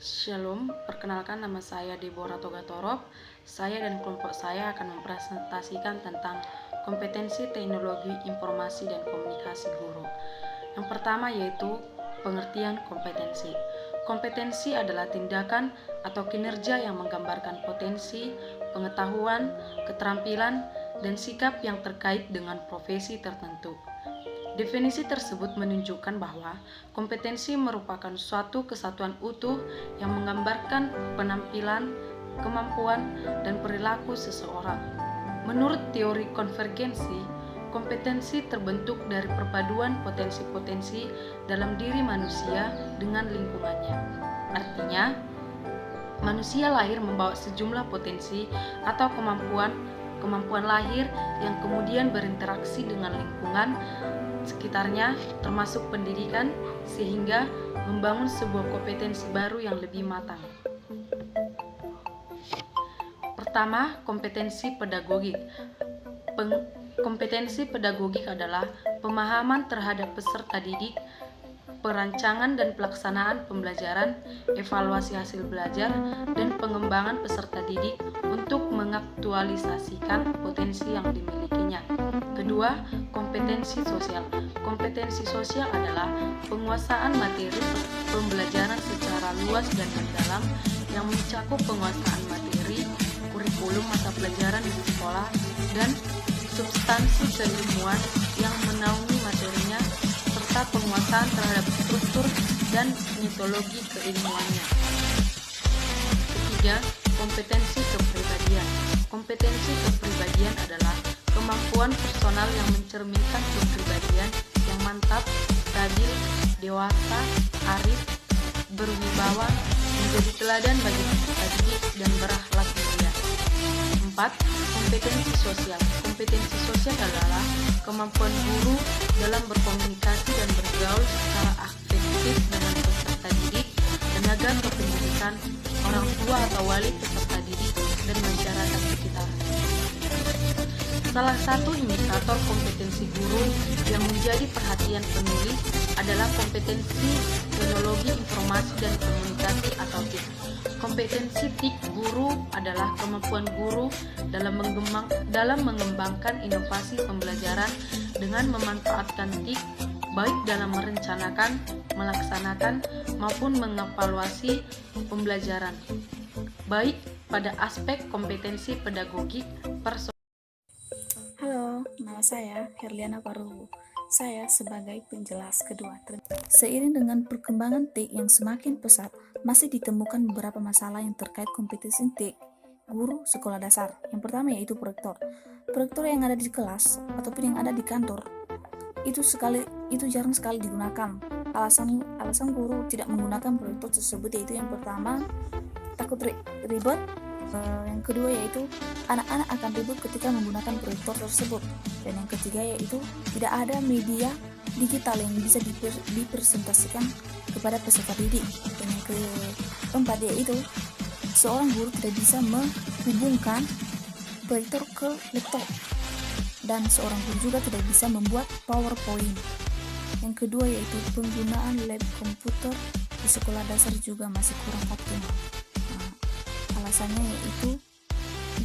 Shalom, perkenalkan nama saya Deborah Togatorop. Saya dan kelompok saya akan mempresentasikan tentang kompetensi teknologi informasi dan komunikasi guru. Yang pertama yaitu pengertian kompetensi. Kompetensi adalah tindakan atau kinerja yang menggambarkan potensi, pengetahuan, keterampilan, dan sikap yang terkait dengan profesi tertentu. Definisi tersebut menunjukkan bahwa kompetensi merupakan suatu kesatuan utuh yang menggambarkan penampilan, kemampuan, dan perilaku seseorang. Menurut teori konvergensi, kompetensi terbentuk dari perpaduan potensi-potensi dalam diri manusia dengan lingkungannya. Artinya, manusia lahir membawa sejumlah potensi atau kemampuan lahir yang kemudian berinteraksi dengan lingkungan sekitarnya termasuk pendidikan sehingga membangun sebuah kompetensi baru yang lebih matang. Pertama, kompetensi pedagogik. Kompetensi pedagogik adalah pemahaman terhadap peserta didik, perancangan dan pelaksanaan pembelajaran, evaluasi hasil belajar, dan pengembangan peserta didik untuk mengaktualisasikan potensi yang dimilikinya. Kedua, kompetensi sosial. Kompetensi sosial adalah penguasaan materi pembelajaran secara luas dan mendalam yang mencakup penguasaan materi, kurikulum mata pelajaran di sekolah, dan substansi keilmuan yang menaungi materinya, serta penguasaan terhadap struktur dan metodologi keilmuannya. Ketiga, kompetensi kepribadian. Kompetensi kepribadian adalah kemampuan personal yang mencerminkan kepribadian yang mantap, stabil, dewasa, arif, berwibawa, menjadi teladan bagi peserta didik, dan berakhlak mulia. 4. Kompetensi sosial. Kompetensi sosial adalah kemampuan guru dalam berkomunikasi dan bergaul secara afektif dengan peserta didik, tenaga kependidikan, orang tua atau wali peserta didik, dan masyarakat sekitar. Salah satu indikator kompetensi guru yang menjadi perhatian penulis adalah kompetensi teknologi informasi dan komunikasi atau TIK. Kompetensi TIK guru adalah kemampuan guru dalam mengembangkan inovasi pembelajaran dengan memanfaatkan TIK baik dalam merencanakan, melaksanakan, maupun mengevaluasi pembelajaran, baik pada aspek kompetensi pedagogik, Halo, nama saya Herliana Paruhu. Saya sebagai penjelas kedua. Seiring dengan perkembangan TIK yang semakin pesat, masih ditemukan beberapa masalah yang terkait kompetensi TIK guru sekolah dasar. Yang pertama yaitu proyektor. Proyektor yang ada di kelas ataupun yang ada di kantor itu jarang sekali digunakan. Alasan guru tidak menggunakan proyektor tersebut yaitu yang pertama takut ribet. Yang kedua yaitu anak-anak akan ribut ketika menggunakan proyektor tersebut, dan yang ketiga yaitu tidak ada media digital yang bisa dipresentasikan kepada peserta didik, dan yang keempat yaitu seorang guru tidak bisa menghubungkan proyektor ke laptop, dan seorang guru juga tidak bisa membuat PowerPoint. Yang kedua yaitu penggunaan lab komputer di sekolah dasar juga masih kurang optimal. Alasannya yaitu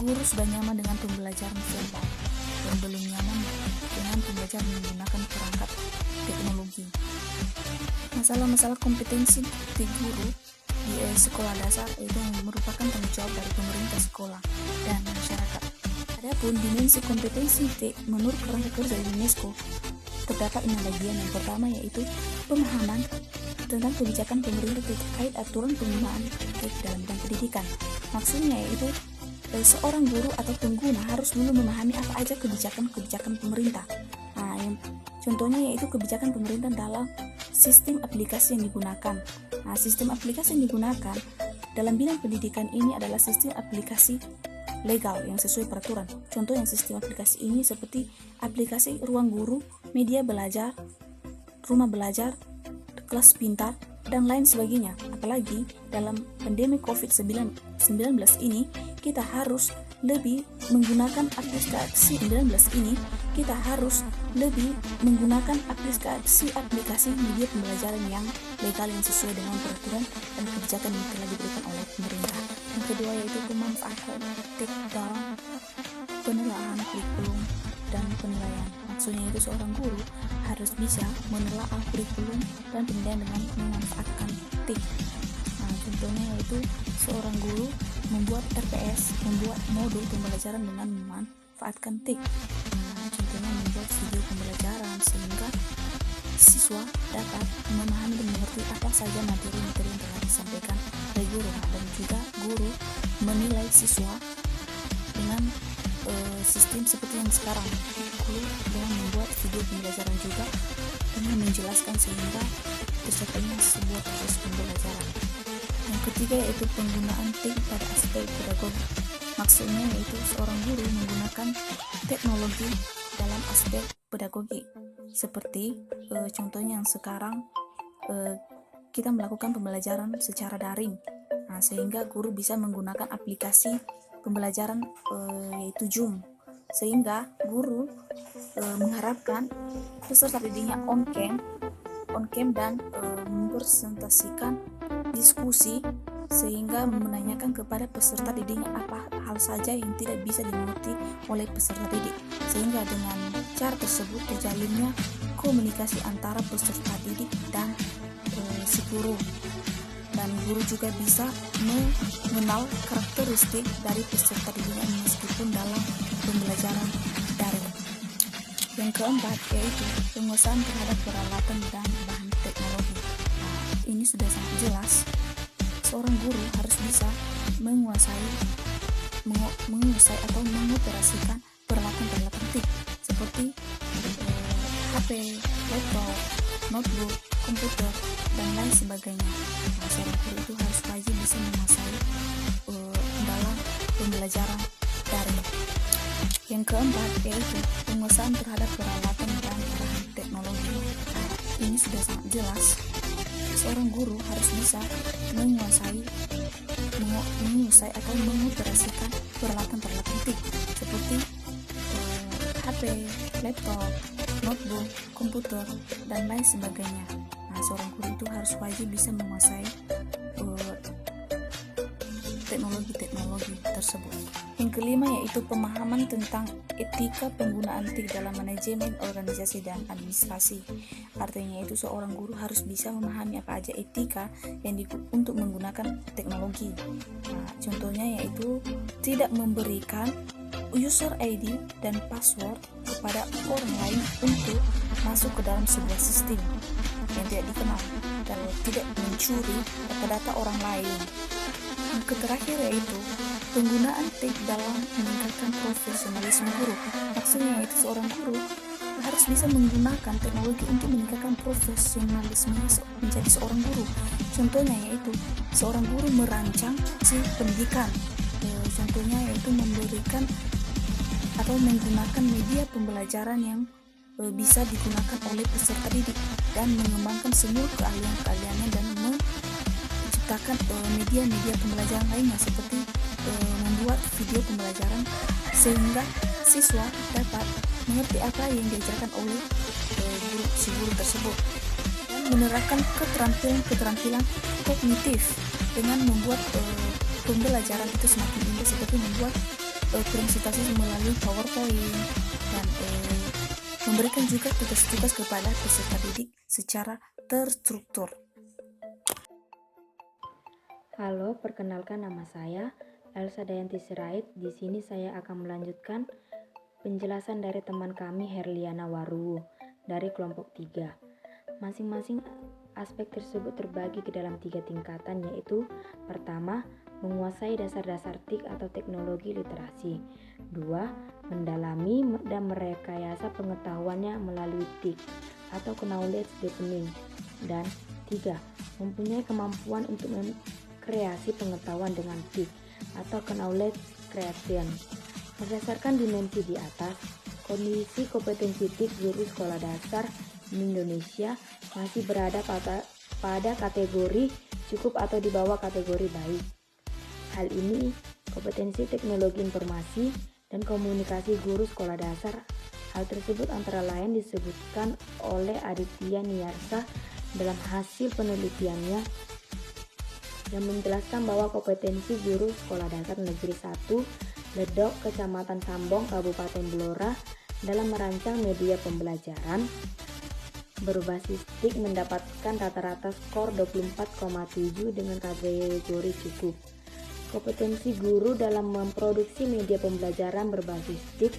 guru sudah nyaman dengan pembelajaran verbal dan belum nyaman dengan pembelajaran menggunakan perangkat teknologi. Masalah-masalah kompetensi di guru di sekolah dasar itu merupakan tanggung jawab dari pemerintah sekolah dan masyarakat. Adapun dimensi kompetensi menurut kerangka kerja UNESCO terdapat 6 bagian. Yang pertama yaitu pemahaman tentang kebijakan pemerintah terkait aturan penggunaan TIK dalam bidang pendidikan. Maksudnya yaitu seorang guru atau pengguna harus dulu memahami apa aja kebijakan pemerintah. Yang contohnya yaitu kebijakan pemerintah dalam sistem aplikasi yang digunakan. Sistem aplikasi yang digunakan dalam bidang pendidikan ini adalah sistem aplikasi legal yang sesuai peraturan. Contoh yang sistem aplikasi ini seperti aplikasi ruang guru, media belajar, rumah belajar, kelas pintar, dan lain sebagainya. Apalagi dalam pandemi COVID-19 ini, kita harus lebih menggunakan aplikasi 19 ini, kita harus lebih menggunakan aplikasi media pembelajaran yang legal yang sesuai dengan peraturan dan kebijakan yang telah diberikan oleh pemerintah. Yang kedua yaitu pemanfaatan TIK dalam penelaahan kurikulum dan penilaian. Maksudnya itu seorang guru harus bisa menelaah kurikulum dan penilaian dengan memanfaatkan TIK. Nah, contohnya yaitu seorang guru membuat RPS, membuat modul pembelajaran dengan memanfaatkan TIK. Nah, contohnya membuat video pembelajaran sehingga siswa dapat memahami dan mengerti apa saja materi-materi yang telah disampaikan oleh guru. Dan juga guru menilai siswa dengan sistem seperti yang sekarang, guru dengan membuat video pembelajaran juga dengan menjelaskan sehingga tercapainya sebuah proses pembelajaran. Yang ketiga yaitu penggunaan TIK pada aspek pedagogi. Maksudnya yaitu seorang guru menggunakan teknologi dalam aspek pedagogi. Seperti contohnya yang sekarang kita melakukan pembelajaran secara daring. Nah, sehingga guru bisa menggunakan aplikasi pembelajaran yaitu Zoom, sehingga guru mengharapkan peserta didiknya on cam dan mempresentasikan diskusi sehingga menanyakan kepada peserta didiknya apa hal saja yang tidak bisa dimengerti oleh peserta didik, sehingga dengan cara tersebut terjalinnya komunikasi antara peserta didik dan si guru. Dan guru juga bisa mengenal karakteristik dari peserta didiknya meskipun dalam pembelajaran daring. Yang keempat yaitu penguasaan terhadap peralatan dan bahan teknologi. Nah, ini sudah sangat jelas. Seorang guru harus bisa menguasai atau mengoperasikan peralatan-peralatan TIK seperti HP, laptop, notebook, komputer, dan lain sebagainya. Nah, seorang guru itu harus wajib bisa menguasai dalam pembelajaran daring. Yang keempat yaitu penguasaan terhadap peralatan dan bahan teknologi. Nah, ini sudah sangat jelas. Seorang guru harus bisa menguasai atau mengoperasikan peralatan-peralatan TIK seperti HP, laptop, notebook, komputer, dan lain sebagainya. Nah, seorang guru itu harus wajib bisa menguasai teknologi tersebut. Yang kelima yaitu pemahaman tentang etika penggunaan TIK dalam manajemen organisasi dan administrasi. Artinya itu seorang guru harus bisa memahami apa aja etika yang untuk menggunakan teknologi. Nah, contohnya yaitu tidak memberikan user ID dan password kepada orang lain untuk masuk ke dalam sebuah sistem yang tidak dikenal, dan tidak mencuri data-data orang lain. Yang terakhir yaitu penggunaan TIK dalam meningkatkan profesionalisme guru. Maksudnya yaitu seorang guru harus bisa menggunakan teknologi untuk meningkatkan profesionalismenya menjadi seorang guru. Contohnya yaitu seorang guru merancang pendidikan. Contohnya yaitu memberikan atau menggunakan media pembelajaran yang bisa digunakan oleh peserta didik dan mengembangkan semua keahlian-keahliannya dan menciptakan media-media pembelajaran lainnya seperti membuat video pembelajaran sehingga siswa dapat mengerti apa yang diajarkan oleh si guru tersebut, dan menerapkan keterampilan kognitif dengan membuat pembelajaran itu semakin indah seperti membuat presentasi melalui PowerPoint dan memberikan juga tugas-tugas kepada peserta didik secara terstruktur. Halo, perkenalkan nama saya Elsa Dayanti Sirait. Di sini saya akan melanjutkan penjelasan dari teman kami Herliana Waruwo dari kelompok 3. Masing-masing aspek tersebut terbagi ke dalam 3 tingkatan, yaitu pertama, menguasai dasar-dasar TIK atau teknologi literasi. 2. Mendalami dan merekayasa pengetahuannya melalui TIK atau knowledge deepening. Dan 3. Mempunyai kemampuan untuk kreasi pengetahuan dengan TIK atau knowledge creation. Berdasarkan dimensi di atas, kondisi kompetensi TIK guru sekolah dasar di Indonesia masih berada pada kategori cukup atau di bawah kategori baik. Hal ini, kompetensi teknologi informasi dan komunikasi guru sekolah dasar Hal tersebut antara lain disebutkan oleh Aditya Niyarsa dalam hasil penelitiannya yang menjelaskan bahwa kompetensi guru sekolah dasar negeri 1 Ledok, Kecamatan Sambong, Kabupaten Blora dalam merancang media pembelajaran berbasis TIK mendapatkan rata-rata skor 24,7 dengan kategori cukup. Kompetensi guru dalam memproduksi media pembelajaran berbasis TIK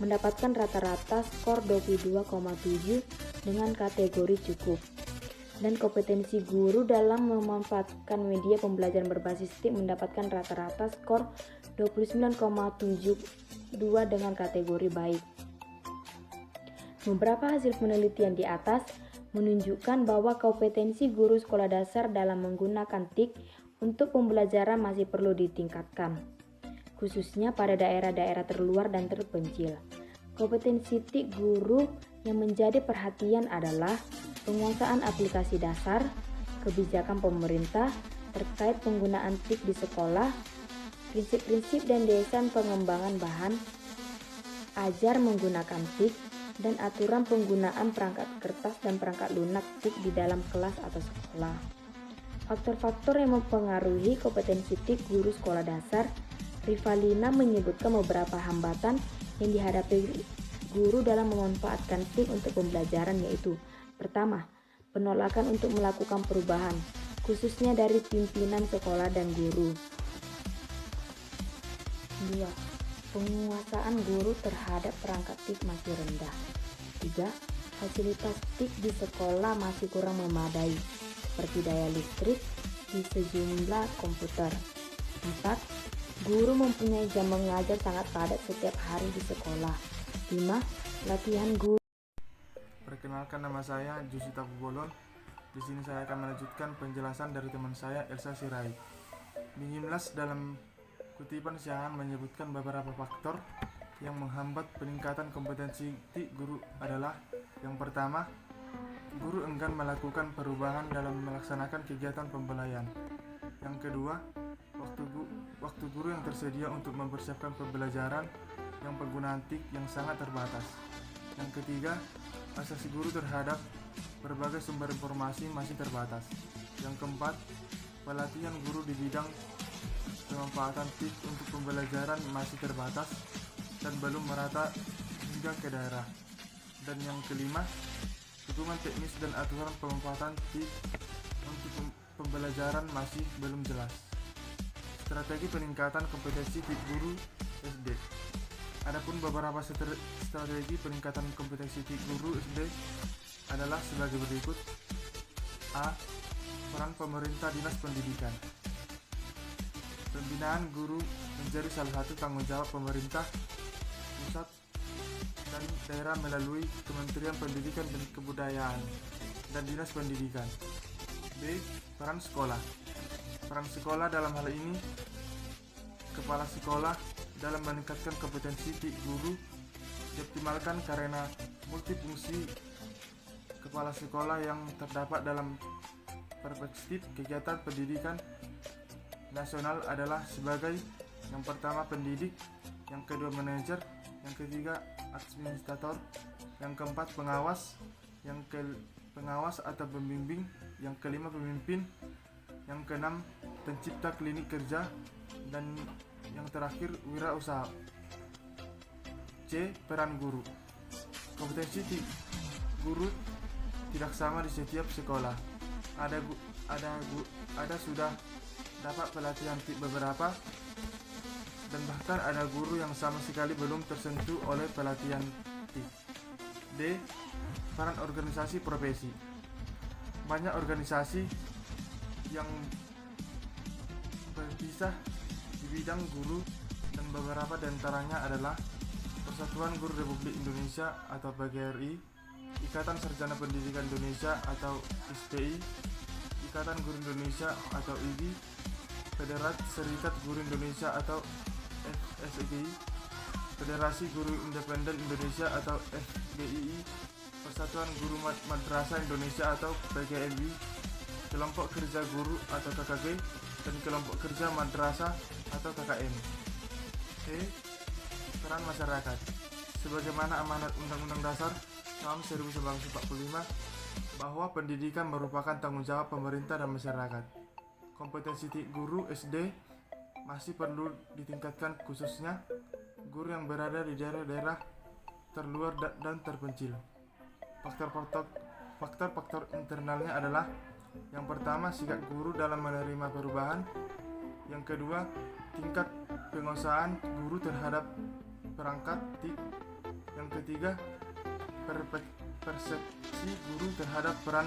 mendapatkan rata-rata skor 22,7 dengan kategori cukup. Dan kompetensi guru dalam memanfaatkan media pembelajaran berbasis TIK mendapatkan rata-rata skor 29,72 dengan kategori baik. Beberapa hasil penelitian di atas menunjukkan bahwa kompetensi guru sekolah dasar dalam menggunakan TIK untuk pembelajaran masih perlu ditingkatkan, khususnya pada daerah-daerah terluar dan terpencil. Kompetensi TIK guru yang menjadi perhatian adalah penguasaan aplikasi dasar, kebijakan pemerintah terkait penggunaan TIK di sekolah, prinsip-prinsip dan desain pengembangan bahan ajar menggunakan TIK, dan aturan penggunaan perangkat kertas dan perangkat lunak TIK di dalam kelas atau sekolah. Faktor-faktor yang mempengaruhi kompetensi TIK guru sekolah dasar, Rivalina menyebutkan beberapa hambatan yang dihadapi guru dalam memanfaatkan TIK untuk pembelajaran, yaitu: pertama, penolakan untuk melakukan perubahan, khususnya dari pimpinan sekolah dan guru. 2. Penguasaan guru terhadap perangkat TIK masih rendah. 3. Fasilitas TIK di sekolah masih kurang memadai, seperti daya listrik di sejumlah komputer. 4. Guru mempunyai jam mengajar sangat padat setiap hari di sekolah. 5. Latihan guru. Perkenalkan, nama saya Jusita Bubolon. Di sini saya akan melanjutkan penjelasan dari teman saya Elsa Sirait. Bingimlas dalam kutipan siangan menyebutkan beberapa faktor yang menghambat peningkatan kompetensi TIK guru adalah: yang pertama, guru enggan melakukan perubahan dalam melaksanakan kegiatan pembelajaran. Yang kedua, waktu guru yang tersedia untuk mempersiapkan pembelajaran yang penggunaan TIK yang sangat terbatas. Yang ketiga, akses guru terhadap berbagai sumber informasi masih terbatas. Yang keempat, pelatihan guru di bidang pemanfaatan TIK untuk pembelajaran masih terbatas dan belum merata hingga ke daerah. Dan yang kelima, dukungan teknis dan aturan pemanfaatan TIK untuk pembelajaran masih belum jelas. Strategi peningkatan kompetensi TIK guru SD. Adapun beberapa strategi peningkatan kompetensi TIK guru SD adalah sebagai berikut. A. Peran pemerintah dinas pendidikan. Pembinaan guru menjadi salah satu tanggung jawab pemerintah pusat dan daerah melalui Kementerian Pendidikan dan Kebudayaan dan Dinas Pendidikan. B. Peran sekolah. Peran sekolah dalam hal ini kepala sekolah dalam meningkatkan kompetensi TIK guru dioptimalkan karena multifungsi kepala sekolah yang terdapat dalam perspektif kegiatan pendidikan nasional adalah sebagai: yang pertama pendidik, yang kedua manajer, yang ketiga administrator, yang keempat pengawas, yang pengawas atau pembimbing, yang kelima pemimpin, yang keenam pencipta klinik kerja, dan yang terakhir wirausaha. C. Peran guru. Kompetensi guru tidak sama di setiap sekolah. Ada sudah dapat pelatihan TIK beberapa, dan bahkan ada guru yang sama sekali belum tersentuh oleh pelatihan TIK. D. Peran organisasi profesi. Banyak organisasi yang berpisah di bidang guru, dan beberapa diantaranya adalah Persatuan Guru Republik Indonesia atau PGRI, Ikatan Sarjana Pendidikan Indonesia atau ISPI, Ikatan Guru Indonesia atau IGI, Federasi Serikat Guru Indonesia atau FSGI, Federasi Guru Independen Indonesia atau FGII, Persatuan Guru Madrasah Indonesia atau PGMI, Kelompok Kerja Guru atau KKG, dan Kelompok Kerja Madrasah atau KKM. E. Peran masyarakat. sebagaimana amanat Undang-Undang Dasar tahun 1945 bahwa pendidikan merupakan tanggung jawab pemerintah dan masyarakat. Kompetensi guru SD masih perlu ditingkatkan, khususnya guru yang berada di daerah-daerah terluar dan terpencil. Faktor internalnya adalah: yang pertama, sikap guru dalam menerima perubahan; yang kedua, tingkat penguasaan guru terhadap perangkat TIK; yang ketiga, persepsi guru terhadap peran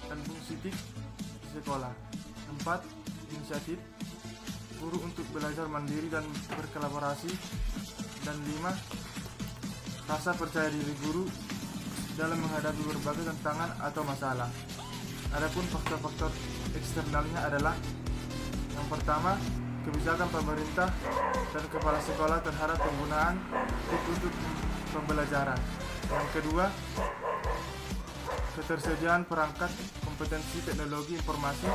dan fungsi TIK di sekolah; 4. Inisiatif guru untuk belajar mandiri dan berkolaborasi; dan 5. Rasa percaya diri guru dalam menghadapi berbagai tantangan atau masalah. Adapun faktor-faktor eksternalnya adalah: yang pertama, kebijakan pemerintah dan kepala sekolah terhadap penggunaan TIK untuk pembelajaran; yang kedua, ketersediaan perangkat kompetensi teknologi informasi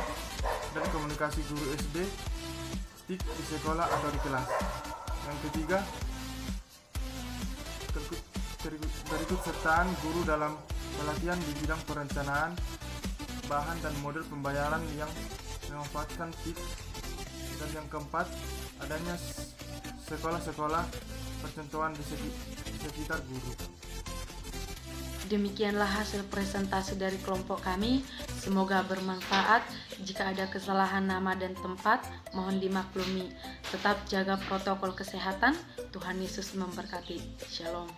dan komunikasi guru SD TIK di sekolah atau di kelas; yang ketiga, berikutsertaan guru dalam pelatihan di bidang perencanaan bahan dan model pembayaran yang memanfaatkan TIK; dan yang keempat, adanya sekolah-sekolah percontohan di sekitar guru. Demikianlah hasil presentasi dari kelompok kami. Semoga bermanfaat. Jika ada kesalahan nama dan tempat, mohon dimaklumi. Tetap jaga protokol kesehatan. Tuhan Yesus memberkati. Shalom.